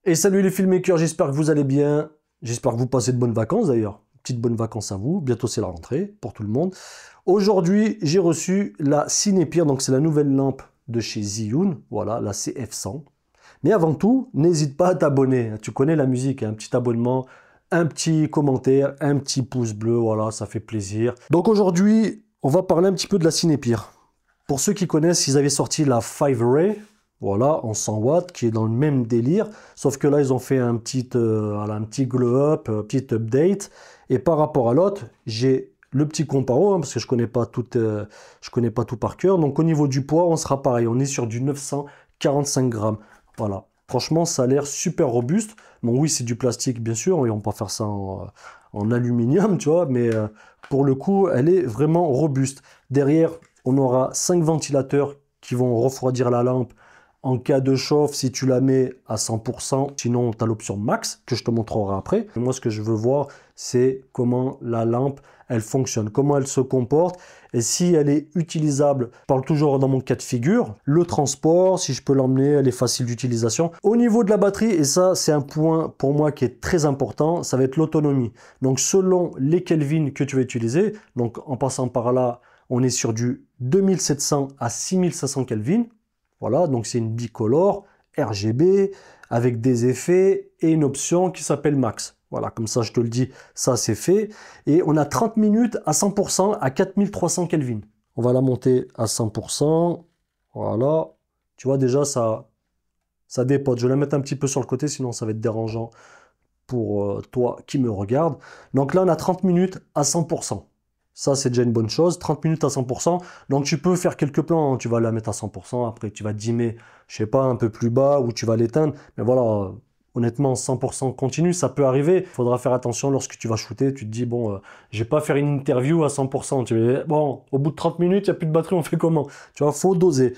Et salut les filmmakers, j'espère que vous allez bien. J'espère que vous passez de bonnes vacances d'ailleurs. Petites bonnes vacances à vous. Bientôt c'est la rentrée pour tout le monde. Aujourd'hui, j'ai reçu la Cinépeer, donc c'est la nouvelle lampe de chez Zhiyun. Voilà, la CF100. Mais avant tout, n'hésite pas à t'abonner. Tu connais la musique, un petit abonnement, un petit commentaire, un petit pouce bleu. Voilà, ça fait plaisir. Donc aujourd'hui, on va parler un petit peu de la Cinépeer. Pour ceux qui connaissent, ils avaient sorti la 5 Ray. Voilà, en 100 watts, qui est dans le même délire. Sauf que là, ils ont fait voilà, un petit glow-up, petit update. Et par rapport à l'autre, j'ai le petit comparo, hein, parce que je connais pas tout par cœur. Donc au niveau du poids, on sera pareil. On est sur du 945 grammes. Voilà. Franchement, ça a l'air super robuste. Bon, oui, c'est du plastique, bien sûr. Ils vont pas faire ça en aluminium, tu vois. Mais pour le coup, elle est vraiment robuste. Derrière, on aura 5 ventilateurs qui vont refroidir la lampe en cas de chauffe, si tu la mets à 100%, sinon tu as l'option max que je te montrerai après. Moi, ce que je veux voir, c'est comment la lampe, elle fonctionne, comment elle se comporte et si elle est utilisable. Je parle toujours dans mon cas de figure. Le transport, si je peux l'emmener, elle est facile d'utilisation. Au niveau de la batterie, et ça, c'est un point pour moi qui est très important, ça va être l'autonomie. Donc, selon les Kelvin que tu vas utiliser, donc en passant par là, on est sur du 2700 à 6500 Kelvin. Voilà, donc c'est une bicolore RGB avec des effets et une option qui s'appelle Max. Voilà, comme ça je te le dis, ça c'est fait. Et on a 30 minutes à 100% à 4300 Kelvin. On va la monter à 100%. Voilà, tu vois déjà ça dépote. Je vais la mettre un petit peu sur le côté, sinon ça va être dérangeant pour toi qui me regarde. Donc là on a 30 minutes à 100%. Ça, c'est déjà une bonne chose. 30 minutes à 100%. Donc, tu peux faire quelques plans. Tu vas la mettre à 100%. Après, tu vas dimmer, je sais pas, un peu plus bas ou tu vas l'éteindre. Mais voilà, honnêtement, 100% continu, ça peut arriver. Il faudra faire attention lorsque tu vas shooter. Tu te dis, bon, je vais pas faire une interview à 100%. Bon, au bout de 30 minutes, il n'y a plus de batterie, on fait comment? Tu vois, faut doser.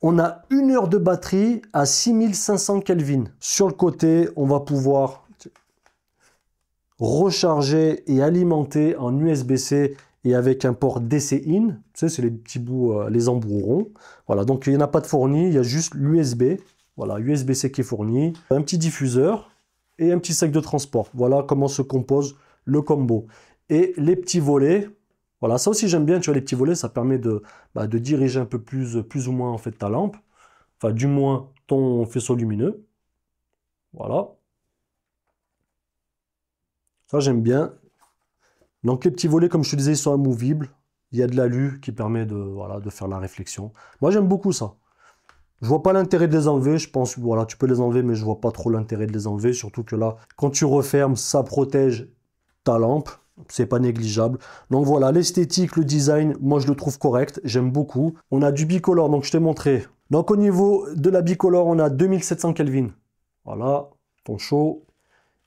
On a 1 heure de batterie à 6500 Kelvin. Sur le côté, on va pouvoir recharger et alimenter en USB-C et avec un port DC-in. Tu sais, c'est les petits bouts, les embouts ronds. Voilà, donc il n'y en a pas de fourni, il y a juste l'USB. Voilà, USB-C qui est fourni. Un petit diffuseur et un petit sac de transport. Voilà comment se compose le combo. Et les petits volets, voilà, ça aussi j'aime bien, tu vois, les petits volets, ça permet de diriger un peu plus ou moins en fait ta lampe. Enfin, du moins ton faisceau lumineux. Voilà. Ça, j'aime bien. Donc les petits volets, comme je te disais, ils sont amovibles. Il y a de l'alu qui permet voilà, de faire la réflexion. Moi, j'aime beaucoup ça. Je vois pas l'intérêt de les enlever. Je pense, voilà, tu peux les enlever, mais je vois pas trop l'intérêt de les enlever. Surtout que là, quand tu refermes, ça protège ta lampe. C'est pas négligeable. Donc voilà, l'esthétique, le design, moi je le trouve correct. J'aime beaucoup. On a du bicolore, donc je t'ai montré. Donc au niveau de la bicolore, on a 2700 Kelvin. Voilà, ton chaud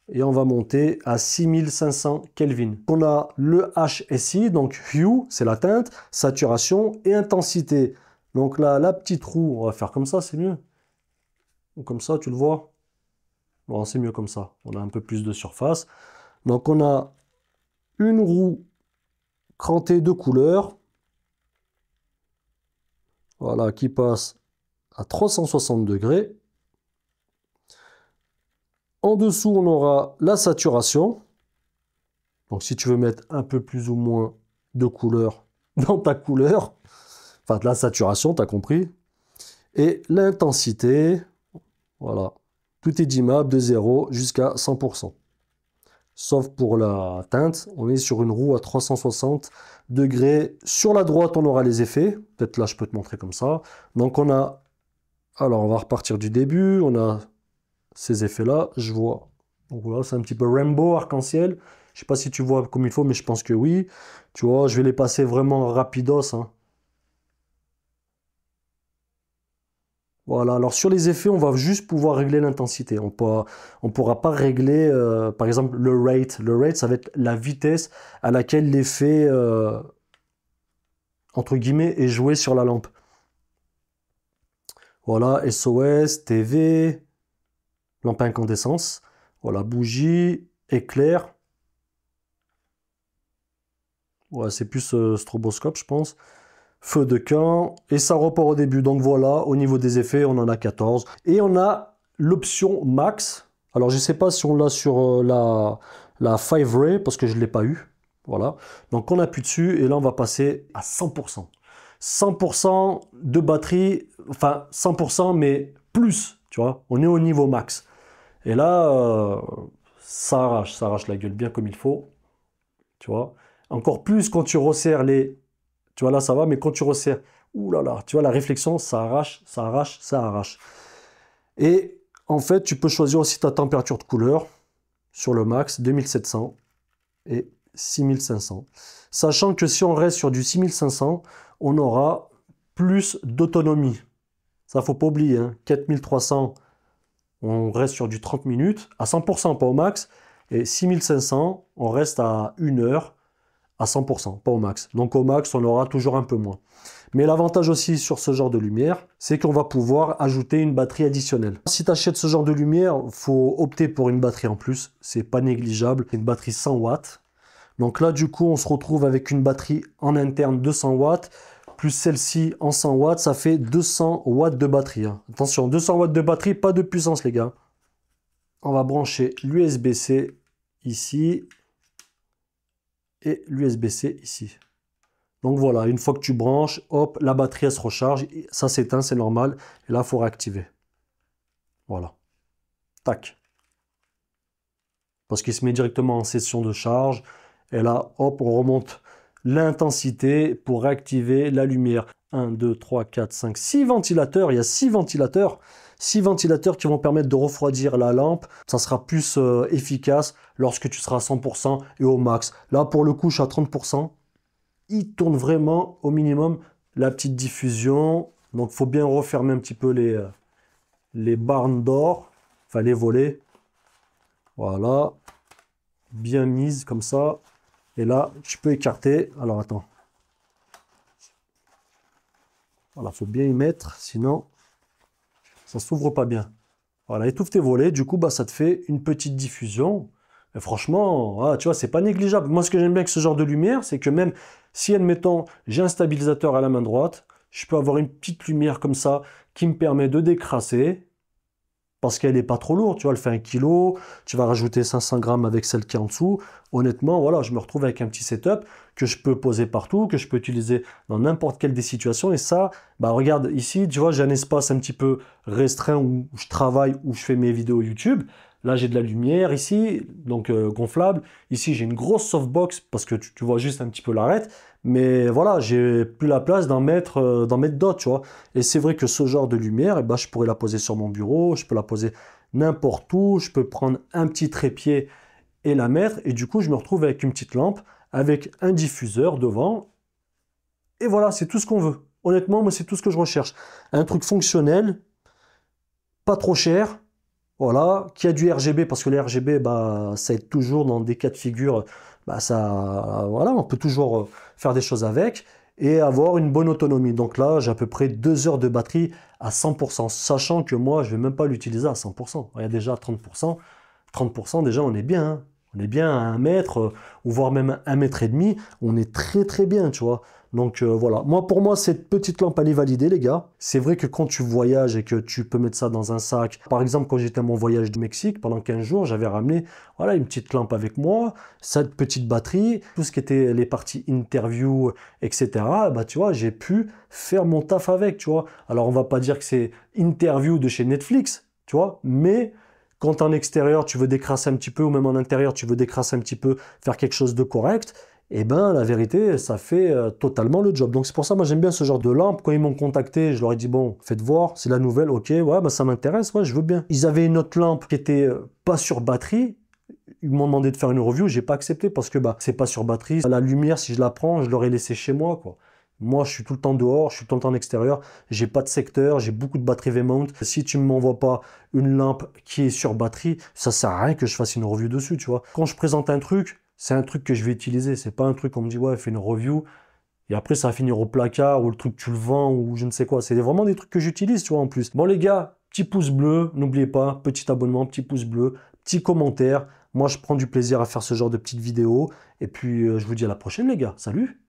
et on va monter à 6500 Kelvin. On a le HSI, donc Hue, c'est la teinte, saturation et intensité. Donc là, la petite roue, on va faire comme ça, c'est mieux. Comme ça, tu le vois. Bon, c'est mieux comme ça. On a un peu plus de surface. Donc on a une roue crantée de couleur. Voilà, qui passe à 360 degrés. En dessous, on aura la saturation. Donc si tu veux mettre un peu plus ou moins de couleur dans ta couleur, enfin de la saturation, tu as compris. Et l'intensité, voilà, tout est dimmable de 0 jusqu'à 100%. Sauf pour la teinte, on est sur une roue à 360 degrés. Sur la droite, on aura les effets. Peut-être là, je peux te montrer comme ça. Donc on a, alors on va repartir du début, on a ces effets-là, je vois. Donc voilà, c'est un petit peu rainbow, arc-en-ciel. Je sais pas si tu vois comme il faut, mais je pense que oui. Tu vois, je vais les passer vraiment rapidos, hein. Voilà, alors sur les effets, on va juste pouvoir régler l'intensité. On pourra pas régler, par exemple, le rate. Le rate, ça va être la vitesse à laquelle l'effet, entre guillemets, est joué sur la lampe. Voilà, SOS, TV, lampe à incandescence. Voilà, bougie, éclair. Ouais, c'est plus stroboscope, je pense. Feu de camp, et ça repart au début. Donc voilà, au niveau des effets, on en a 14. Et on a l'option max. Alors, je ne sais pas si on l'a sur la 5 Ray, parce que je ne l'ai pas eu. Voilà. Donc, on appuie dessus et là, on va passer à 100%. 100% de batterie, enfin 100%, mais plus, tu vois. On est au niveau max. Et là, ça arrache la gueule bien comme il faut, tu vois. Encore plus quand tu resserres les... Tu vois, là, ça va, mais quand tu resserres, ouh là là, tu vois, la réflexion, ça arrache, ça arrache, ça arrache. Et en fait, tu peux choisir aussi ta température de couleur sur le max, 2700 et 6500. Sachant que si on reste sur du 6500, on aura plus d'autonomie. Ça, faut pas oublier, hein. 4300, on reste sur du 30 minutes, à 100%, pas au max. Et 6500, on reste à 1 heure, à 100%, pas au max. Donc au max, on aura toujours un peu moins. Mais l'avantage aussi sur ce genre de lumière, c'est qu'on va pouvoir ajouter une batterie additionnelle. Si tu achètes ce genre de lumière, il faut opter pour une batterie en plus. C'est pas négligeable. Une batterie 100 watts. Donc là, du coup, on se retrouve avec une batterie en interne de 100 watts, plus celle-ci en 100 watts, ça fait 200 watts de batterie. Hein. Attention, 200 watts de batterie, pas de puissance, les gars. On va brancher l'USB-C ici et l'USB-C ici. Donc voilà, une fois que tu branches, hop, la batterie elle se recharge, ça s'éteint, c'est normal. Et là, il faut réactiver. Voilà. Tac. Parce qu'il se met directement en session de charge. Et là, hop, on remonte l'intensité pour réactiver la lumière. 1, 2, 3, 4, 5, 6 ventilateurs. Il y a 6 ventilateurs. 6 ventilateurs qui vont permettre de refroidir la lampe. Ça sera plus efficace lorsque tu seras à 100% et au max. Là, pour le coup, je suis à 30%. Il tourne vraiment au minimum la petite diffusion. Donc, il faut bien refermer un petit peu les barres d'or. Enfin, les volets. Voilà. Bien mise comme ça. Et là, tu peux écarter. Alors, attends. Voilà, il faut bien y mettre. Sinon, ça ne s'ouvre pas bien. Voilà, étouffe tes volets. Du coup, bah, ça te fait une petite diffusion. Et franchement, voilà, tu vois, c'est pas négligeable. Moi, ce que j'aime bien avec ce genre de lumière, c'est que même si, admettons, j'ai un stabilisateur à la main droite, je peux avoir une petite lumière comme ça qui me permet de décrasser parce qu'elle n'est pas trop lourde. Tu vois, elle fait 1 kg. Tu vas rajouter 500 grammes avec celle qui est en dessous. Honnêtement, voilà, je me retrouve avec un petit setup que je peux poser partout, que je peux utiliser dans n'importe quelle des situations. Et ça, bah regarde ici, tu vois, j'ai un espace un petit peu restreint où je travaille, où je fais mes vidéos YouTube. Là, j'ai de la lumière ici, donc gonflable. Ici, j'ai une grosse softbox parce que tu vois juste un petit peu l'arête. Mais voilà, j'ai plus la place d'en mettre d'autres, tu vois. Et c'est vrai que ce genre de lumière, eh ben, je pourrais la poser sur mon bureau, je peux la poser n'importe où. Je peux prendre un petit trépied et la mettre. Et du coup, je me retrouve avec une petite lampe, avec un diffuseur devant. Et voilà, c'est tout ce qu'on veut. Honnêtement, moi, c'est tout ce que je recherche. Un truc fonctionnel, pas trop cher. Voilà, qui a du RGB, parce que les RGB, bah, ça aide toujours dans des cas de figure, bah, ça, voilà, on peut toujours faire des choses avec, et avoir une bonne autonomie. Donc là, j'ai à peu près 2 heures de batterie à 100%, sachant que moi, je ne vais même pas l'utiliser à 100%. Il y a déjà 30%, 30% déjà, on est bien, hein. On est bien à 1 mètre, ou voire même 1,5 m, on est très très bien, tu vois. Donc voilà, moi pour moi cette petite lampe elle est validée les gars. C'est vrai que quand tu voyages et que tu peux mettre ça dans un sac, par exemple quand j'étais à mon voyage du Mexique, pendant 15 jours, j'avais ramené voilà, une petite lampe avec moi, cette petite batterie, tout ce qui était les parties interview, etc. Bah tu vois, j'ai pu faire mon taf avec, tu vois. Alors on va pas dire que c'est interview de chez Netflix, tu vois, mais quand en extérieur tu veux décrasser un petit peu, ou même en intérieur tu veux décrasser un petit peu, faire quelque chose de correct, et ben la vérité, ça fait totalement le job. Donc c'est pour ça, moi j'aime bien ce genre de lampe. Quand ils m'ont contacté, je leur ai dit, bon, faites voir, c'est la nouvelle, ok, ouais, bah, ça m'intéresse, ouais, je veux bien. Ils avaient une autre lampe qui était pas sur batterie. Ils m'ont demandé de faire une review, j'ai pas accepté parce que bah, c'est pas sur batterie. La lumière, si je la prends, je l'aurais laissée chez moi, quoi. Moi, je suis tout le temps dehors, je suis tout le temps en extérieur, j'ai pas de secteur, j'ai beaucoup de batterie V-mount. Si tu ne m'envoies pas une lampe qui est sur batterie, ça sert à rien que je fasse une review dessus, tu vois. Quand je présente un truc, c'est un truc que je vais utiliser, c'est pas un truc qu'on me dit, ouais, fais une review, et après ça va finir au placard, ou le truc tu le vends, ou je ne sais quoi. C'est vraiment des trucs que j'utilise, tu vois, en plus. Bon les gars, petit pouce bleu, n'oubliez pas, petit abonnement, petit pouce bleu, petit commentaire. Moi, je prends du plaisir à faire ce genre de petites vidéos, et puis je vous dis à la prochaine les gars, salut!